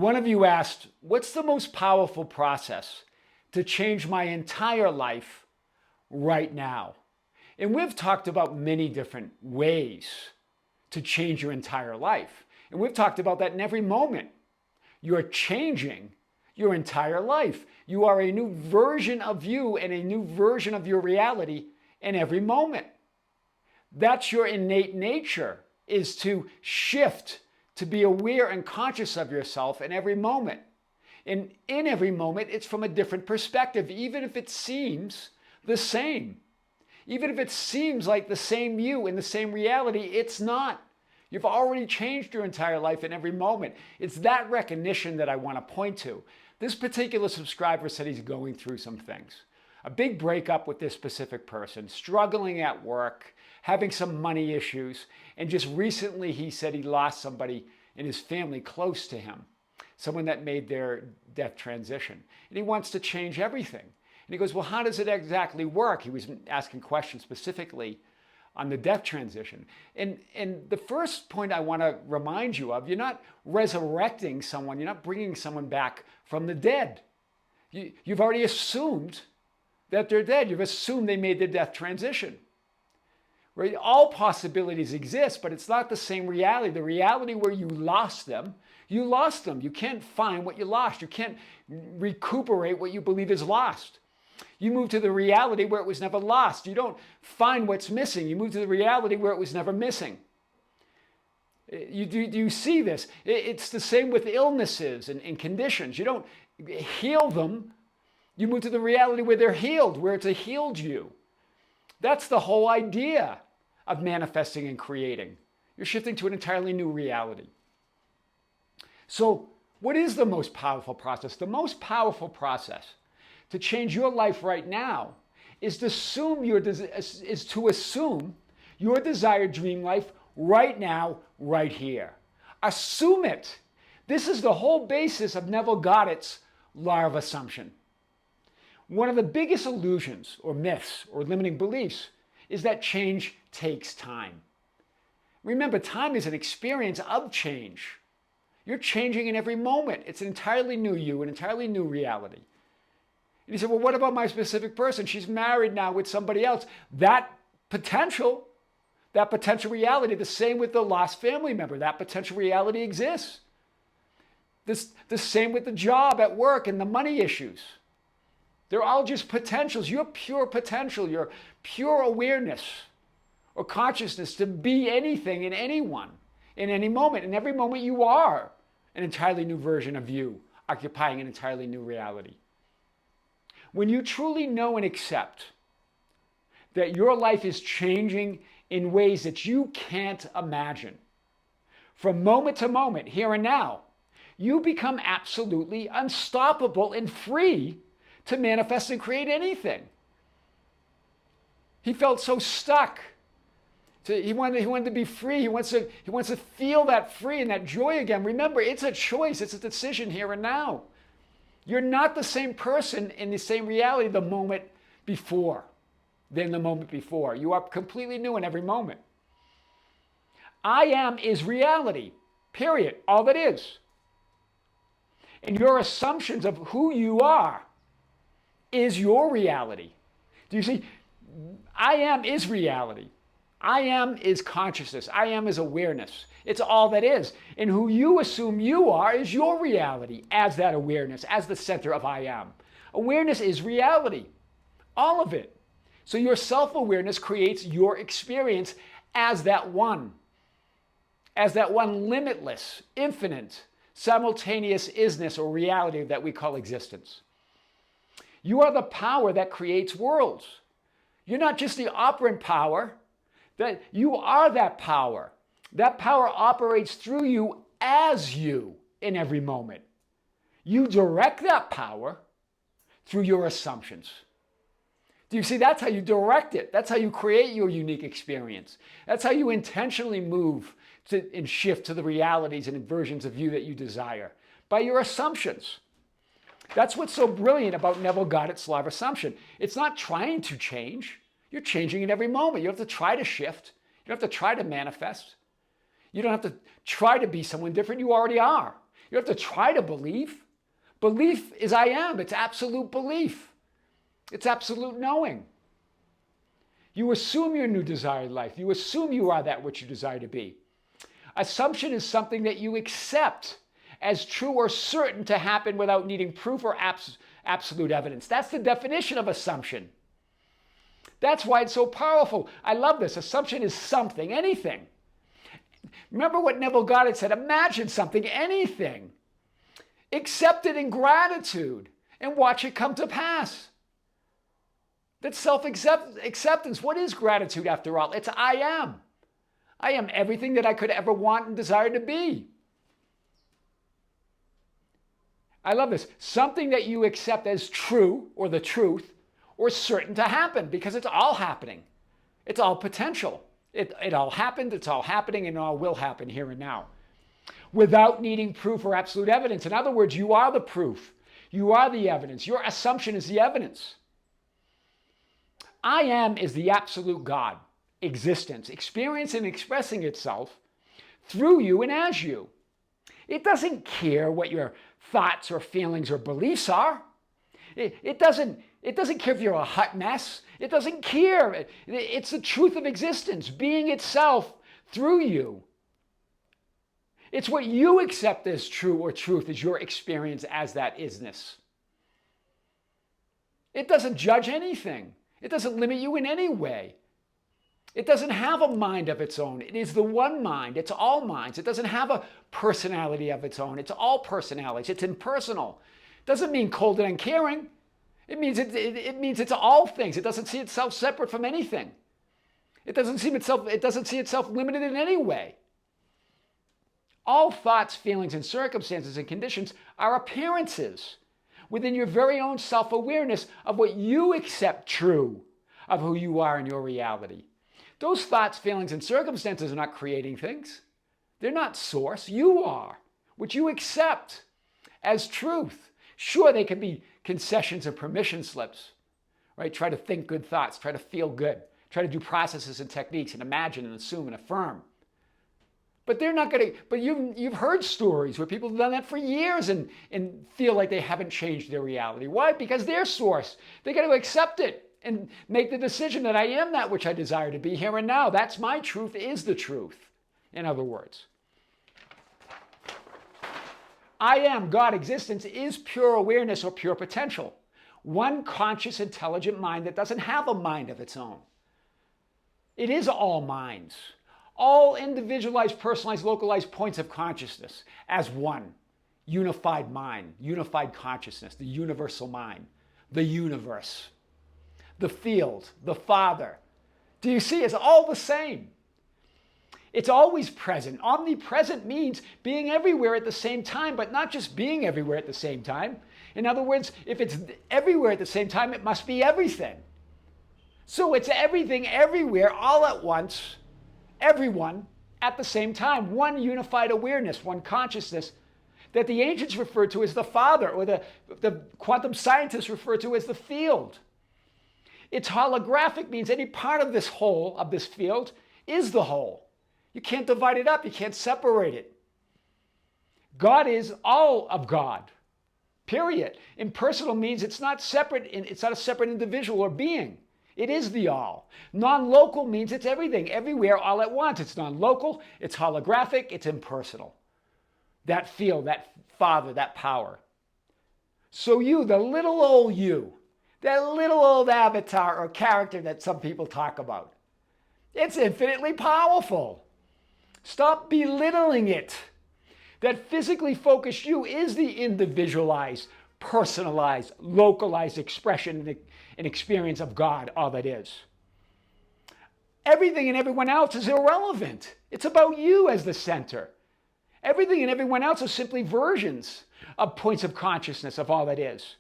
One of you asked, what's the most powerful process to change my entire life right now? And we've talked about many different ways to change your entire life. And we've talked about that in every moment. You're changing your entire life. You are a new version of you and a new version of your reality in every moment. That's your innate nature, is to shift, to be aware and conscious of yourself in every moment. And in every moment, it's from a different perspective, even if it seems the same. Even if it seems like the same you in the same reality, it's not. You've already changed your entire life in every moment. It's that recognition that I want to point to. This particular subscriber said he's going through some things. A big breakup with this specific person, struggling at work, having some money issues, and just recently he said he lost somebody in his family close to him, someone that made their death transition. And he wants to change everything. And he goes, well, how does it exactly work? He was asking questions specifically on the death transition. And the first point I want to remind you of, you're not resurrecting someone, you're not bringing someone back from the dead. You've already assumed that they're dead. You've assumed they made their death transition. Right? All possibilities exist, but it's not the same reality. The reality where you lost them, you lost them. You can't find what you lost. You can't recuperate what you believe is lost. You move to the reality where it was never lost. You don't find what's missing. You move to the reality where it was never missing. Do you see this? It's the same with illnesses and conditions. You don't heal them. You move to the reality where they're healed, where it's a healed you. That's the whole idea of manifesting and creating. You're shifting to an entirely new reality. So, what is the most powerful process? The most powerful process to change your life right now is to assume your desired dream life right now, right here. Assume it. This is the whole basis of Neville Goddard's law of assumption. One of the biggest illusions or myths or limiting beliefs is that change takes time. Remember, time is an experience of change. You're changing in every moment. It's an entirely new you, an entirely new reality. And you say, well, what about my specific person? She's married now with somebody else. That potential reality, the same with the lost family member, that potential reality exists. The same with the job at work and the money issues. They're all just potentials. Your pure potential, your pure awareness or consciousness to be anything and anyone in any moment. In every moment you are an entirely new version of you, occupying an entirely new reality. When you truly know and accept that your life is changing in ways that you can't imagine, from moment to moment, here and now, you become absolutely unstoppable and free to manifest and create anything. He felt so stuck. He wanted to be free. He wants to feel that free and that joy again. Remember, it's a choice. It's a decision here and now. You're not the same person in the same reality the moment before than the moment before. You are completely new in every moment. I am is reality, period. All that is. And your assumptions of who you are is your reality. Do you see? I am is reality. I am is consciousness. I am is awareness. It's all that is. And who you assume you are is your reality as that awareness, as the center of I am. Awareness is reality. All of it. So your self-awareness creates your experience as that one. As that one limitless, infinite, simultaneous isness or reality that we call existence. You are the power that creates worlds. You're not just the operant power. That you are that power. That power operates through you as you in every moment. You direct that power through your assumptions. Do you see? That's how you direct it. That's how you create your unique experience. That's how you intentionally move and shift to the realities and versions of you that you desire. By your assumptions. That's what's so brilliant about Neville Goddard's law of assumption. It's not trying to change. You're changing in every moment. You don't have to try to shift. You don't have to try to manifest. You don't have to try to be someone different. You already are. You have to try to believe. Belief is I am. It's absolute belief. It's absolute knowing. You assume your new desired life. You assume you are that which you desire to be. Assumption is something that you accept as true or certain to happen without needing proof or absolute evidence. That's the definition of assumption. That's why it's so powerful. I love this. Assumption is something, anything. Remember what Neville Goddard said, imagine something, anything. Accept it in gratitude and watch it come to pass. That's self-acceptance. What is gratitude after all? It's I am. I am everything that I could ever want and desire to be. I love this. Something that you accept as true or the truth or certain to happen because it's all happening. It's all potential. It all happened, it's all happening, and it all will happen here and now. Without needing proof or absolute evidence. In other words, you are the proof. You are the evidence. Your assumption is the evidence. I am is the absolute God, existence, experiencing and expressing itself through you and as you. It doesn't care what your thoughts or feelings or beliefs are. It doesn't care if you're a hot mess. It doesn't care. It's the truth of existence, being itself through you. It's what you accept as true or truth is your experience as that isness. It doesn't judge anything. It doesn't limit you in any way. It doesn't have a mind of its own. It is the one mind. It's all minds. It doesn't have a personality of its own. It's all personalities. It's impersonal. It doesn't mean cold and uncaring. It means it's all things. It doesn't see itself separate from anything. It doesn't see itself limited in any way. All thoughts, feelings, and circumstances and conditions are appearances within your very own self-awareness of what you accept true of who you are in your reality. Those thoughts, feelings, and circumstances are not creating things. They're not source. You are, which you accept as truth. Sure, they can be concessions and permission slips, right? Try to think good thoughts, try to feel good, try to do processes and techniques and imagine and assume and affirm. But they're not going to, but you've heard stories where people have done that for years and feel like they haven't changed their reality. Why? Because their source. They got to accept it and make the decision that I am that which I desire to be here and now. That's my truth, is the truth. In other words, I am, God, existence is pure awareness or pure potential. One conscious, intelligent mind that doesn't have a mind of its own. It is all minds. All individualized, personalized, localized points of consciousness as one. Unified mind, unified consciousness, the universal mind, the universe, the field, the Father. Do you see? It's all the same. It's always present. Omnipresent means being everywhere at the same time, but not just being everywhere at the same time. In other words, if it's everywhere at the same time, it must be everything. So it's everything, everywhere, all at once, everyone at the same time. One unified awareness, one consciousness that the ancients referred to as the Father, or the quantum scientists refer to as the field. It's holographic, means any part of this whole, of this field, is the whole. You can't divide it up. You can't separate it. God is all of God, period. Impersonal means it's not separate. It's not a separate individual or being. It is the all. Non-local means it's everything, everywhere, all at once. It's non-local, it's holographic, it's impersonal. That field, that Father, that power. So you, the little old you, that little old avatar or character that some people talk about, it's infinitely powerful. Stop belittling it. That physically focused you is the individualized, personalized, localized expression and experience of God, all that is. Everything and everyone else is irrelevant. It's about you as the center. Everything and everyone else are simply versions of points of consciousness of all that is.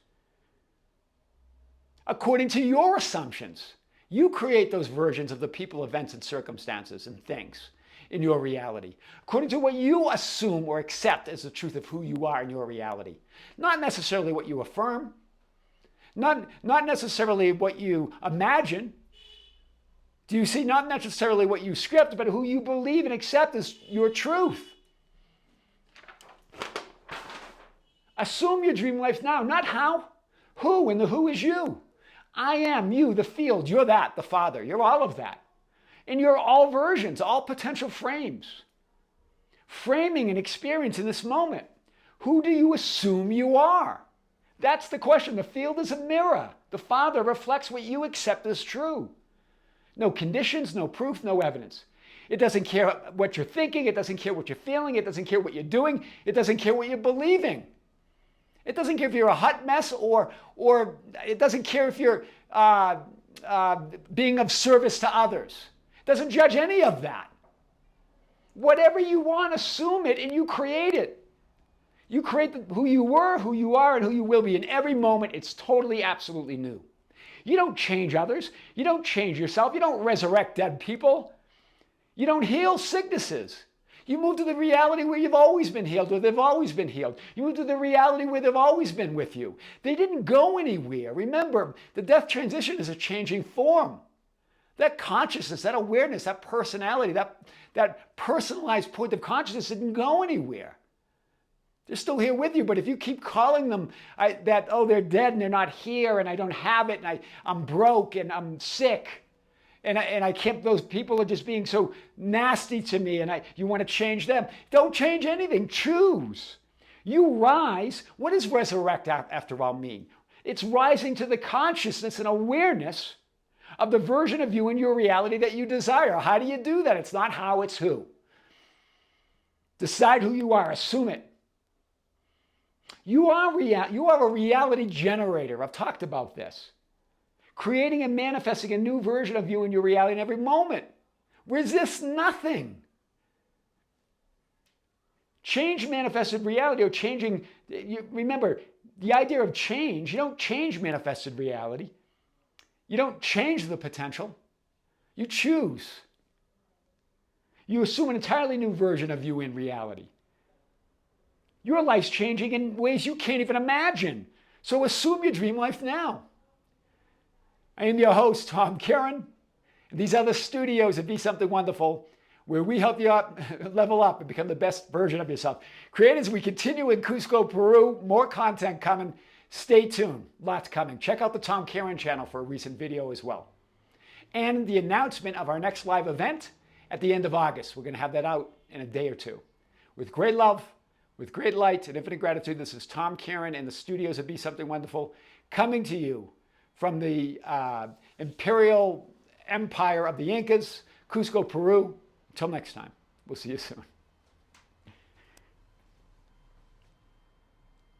According to your assumptions, you create those versions of the people, events, and circumstances and things in your reality, according to what you assume or accept as the truth of who you are in your reality. Not necessarily what you affirm, not necessarily what you imagine. Do you see? Not necessarily what you script, but who you believe and accept as your truth. Assume your dream life now, not how. Who, and the who is you. I am you, the field. You're that, the Father. You're all of that. And you're all versions, all potential frames. Framing an experience in this moment. Who do you assume you are? That's the question. The field is a mirror. The Father reflects what you accept as true. No conditions, no proof, no evidence. It doesn't care what you're thinking. It doesn't care what you're feeling. It doesn't care what you're doing. It doesn't care what you're believing. It doesn't care if you're a hot mess or it doesn't care if you're being of service to others. It doesn't judge any of that. Whatever you want, assume it and you create it. You create who you were, who you are, and who you will be. In every moment, it's totally, absolutely new. You don't change others. You don't change yourself. You don't resurrect dead people. You don't heal sicknesses. You move to the reality where you've always been healed or they've always been healed. You move to the reality where they've always been with you. They didn't go anywhere. Remember, the death transition is a changing form. That consciousness, that awareness, that personality, that personalized point of consciousness didn't go anywhere. They're still here with you, but if you keep calling them they're dead and they're not here and I don't have it and I'm broke and I'm sick, and I can't, those people are just being so nasty to me and you want to change them. Don't change anything. Choose. You rise. What does resurrect after all mean? It's rising to the consciousness and awareness of the version of you in your reality that you desire. How do you do that? It's not how, it's who. Decide who you are. Assume it. You are a reality generator. I've talked about this. Creating and manifesting a new version of you in your reality in every moment. Resist nothing. Change manifested reality or changing. Remember, the idea of change, you don't change manifested reality. You don't change the potential. You choose. You assume an entirely new version of you in reality. Your life's changing in ways you can't even imagine. So assume your dream life now. I am your host, Tom Kearin. These are the studios at Be Something Wonderful, where we help you level up and become the best version of yourself. Creators, we continue in Cusco, Peru. More content coming. Stay tuned. Lots coming. Check out the Tom Kearin channel for a recent video as well. And the announcement of our next live event at the end of August. We're going to have that out in a day or two. With great love, with great light and infinite gratitude, this is Tom Kearin in the studios of Be Something Wonderful, coming to you from the imperial empire of the Incas, Cusco, Peru. Until next time, we'll see you soon.